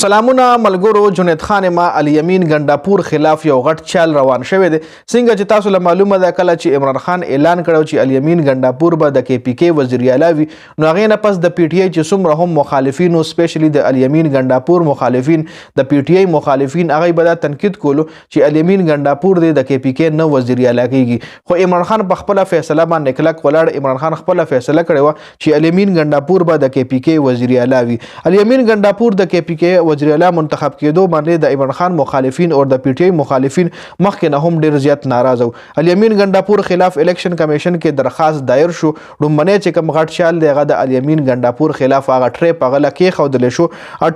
سلامونه ملګرو. جنید خان ما الیمین ګنداپور خلاف یو غټ چال روان شوی دی. څنګه چې تاسو له معلومه ده کله چې عمران خان اعلان کړو چې الیمین ګنداپور به د کې پی کې وزیر اعلی وي، نو هغې نه پس د پی ټی آی چې څومره هم مخالفین او سپیشلی د الیمین ګنداپور مخالفین، د پی ټی آی مخالفین، هغه به دا تنقید کولو چې الیمین ګنداپور دی د کې پی کې نه وزیر اعلی کیږي. خو عمران خان په خپله فیصله باندې کلک ولاړ. عمران خان خپله فیصله کړې وه چې الیمین ګنداپور به د کې پی کې وزیر اعلی وي. الیمین ګنداپور د کې پی کې وزیر اعلی منتخب کېدو باندې د عمران خان مخالفین او د پی ټی آی مخالفین مخکې نه هم ډېر زیات ناراضه وو. الیمین ګنداپور خلاف الیکشن کمیشن کې درخواست دایر شو. لومړنی چې کوم غټ چال دی هغه د الیمین ګنداپور خلاف هغه ټریپ هغه له کېښودلی شو.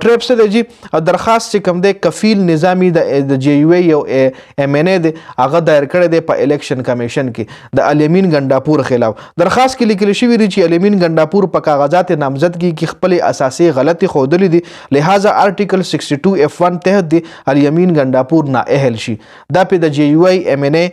ټریپ څه دی جي؟ درخواست چې کوم دی کفیل نظامي د جے یو ای یو ایم این ای دی هغه دایر کړی دی په الیکشن کمیشن کې د الیمین ګنداپور خلاف. درخواست کې لیکل شوي دي چې الیمین ګنداپور په کاغذات نامزدګي کې خپلې اساسي غلطي ښودلې دي، لہذا آرټیکل 62F1 تحت دی الیمین ګنداپور نااهل شي. دا په د جے یو ای ایم این ای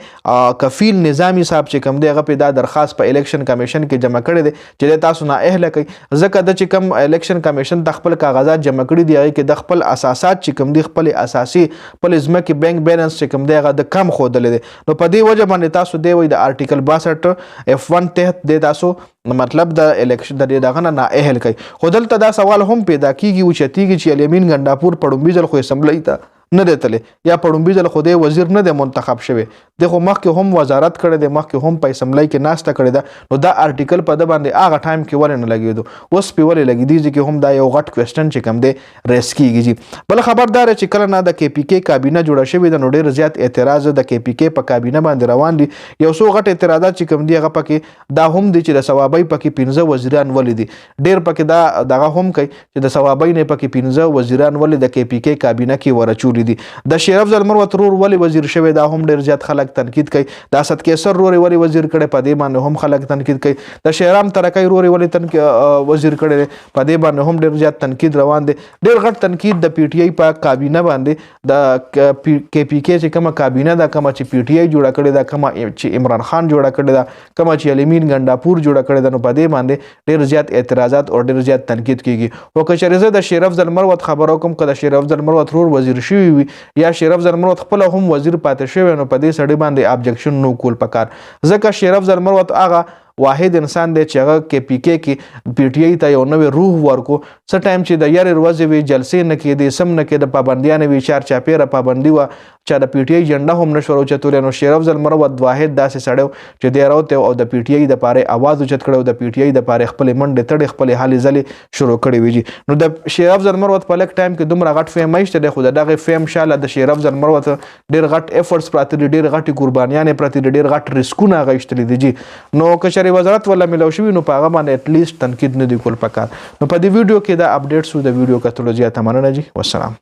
کفیل نظامی صاحب چې کوم دی هغه په دا درخواست په الیکشن کمیشن کې جمع کړی دی چې تاسو نااهله کوي، ځکه د چې کوم الیکشن کمیشن د خپل کاغذات جمع کړي دي هغې کې د خپل اساسات چې کوم دي خپل اساسي خپل ځمکې بینک بیلنس چې کوم دی هغه د کم ښودلی دی. نو په دې وجه باندې تاسو دی وایي د آرټیکل 62F1 تحت دی تاسو مطلب د الیکشن د دغه نه نااهل کوي. خو دلته دا سوال هم پیدا کیږي اوچتیږي چې الیمین ګنداپور په لومړي ځل خو اسمبلۍ ته نه دی تللی، یا په لومړي ځل خو دی وزیر نه دی منتخب شوی دی، خو مخکې هم وزارت کړی دی، مخکې هم په اسمبلۍ کې ناسته کړې ده. نو دا آرټیکل په ده باندې هغه ټایم کې ولې نه لګېدو، اوس پې ولې لګېدي چې هم دا یو غټ کوېسچن چې کوم دی ریس کېږي جي. بل خبر دا چې کله نه د کې پی کې کابینه جوړه شوې ده نو ډېر زیات اعتراض د کې پی کې په کابینه باندې روان دي. یو څو غټ اعتراضات چې کوم دي هغه پکې دا هم دي چې د ثوابۍ پکې 15 وزیران ولې دي. ډېر پکې دا دغه هم کوي چې د ثوابۍ نه پکې 15 وزیران ولې د کې پی کې کابینه کې ورچولي دي. د شیر افضل مروت رور ولې وزیر شوی دا هم ډېر زیات خلک تنقید کوي. د اسد کیسر رور ولې وزیر کړی په دې باندې هم خلک تنقید کوي. د شیرام ترکی رور ولې وزیر کړی په دې باندې هم ډېر زیات تنقید روان دی. ډېر غټ تنقید د پی ټی آی په کابینه باندې د کې پی کې چې کومه کابینه ده، کومه چې پی ټی آی جوړه کړې ده، کومه چې عمران خان جوړه کړې ده، کومه چې الیمین ګنداپور جوړه کړې ده، نو په دې باندې ډېر زیات اعتراضات او ډېر زیات تنقید کیږي. خو که چېرې زه د شیر افضل مروت خبرو کوم، که د شیر افضل مروت رور وزیر شوی وي یا شیر افضل مروت خپل هم وزیر پاتې شوی، نو په دې سړي باندې ابجکشن نو کول پکار، ځکه شیر افضل مروت هغه واحد انسان دی چې هغه کې پی کې کې پی ټی آی ته یو نوې روح ورکو. څه ټایم چې د یارې ورځې وي، جلسې نه کېدې، سم نه کېده، پابندیانې وي، چار چاپېره پابندي وه، چا د پی ټی آی جنډه هم نه شو راوچتولی. نو شیر افضل مروت واحد داسې سړی و چې دی راوتی او د پی ټی آی دپاره اواز اوچت کړی او د پی ټی آی دپاره خپلې منډې تړې خپلې هلې ځلې شروع کړې وي جي. نو د شیر افضل مروت په لږ ټایم کې دومره غټ فیم ایسته دی، خو د دغې فیم شاله د شیر افضل مروت ډېر غټ ایفرټس پراته دي، ډېر غټې قربانیانې پراته دي، ډېر غټ ریسکونه هغه ایستلي دي جي. نو که چېرې وزارت ولا ملو شوي نو په هغه باندې اټلیسټ تنقید نه دی کول پکار. نو په دې ویډیو کې دا اپډیټس و، د ویډیو کتلو زیاته مننه جي. والسلام.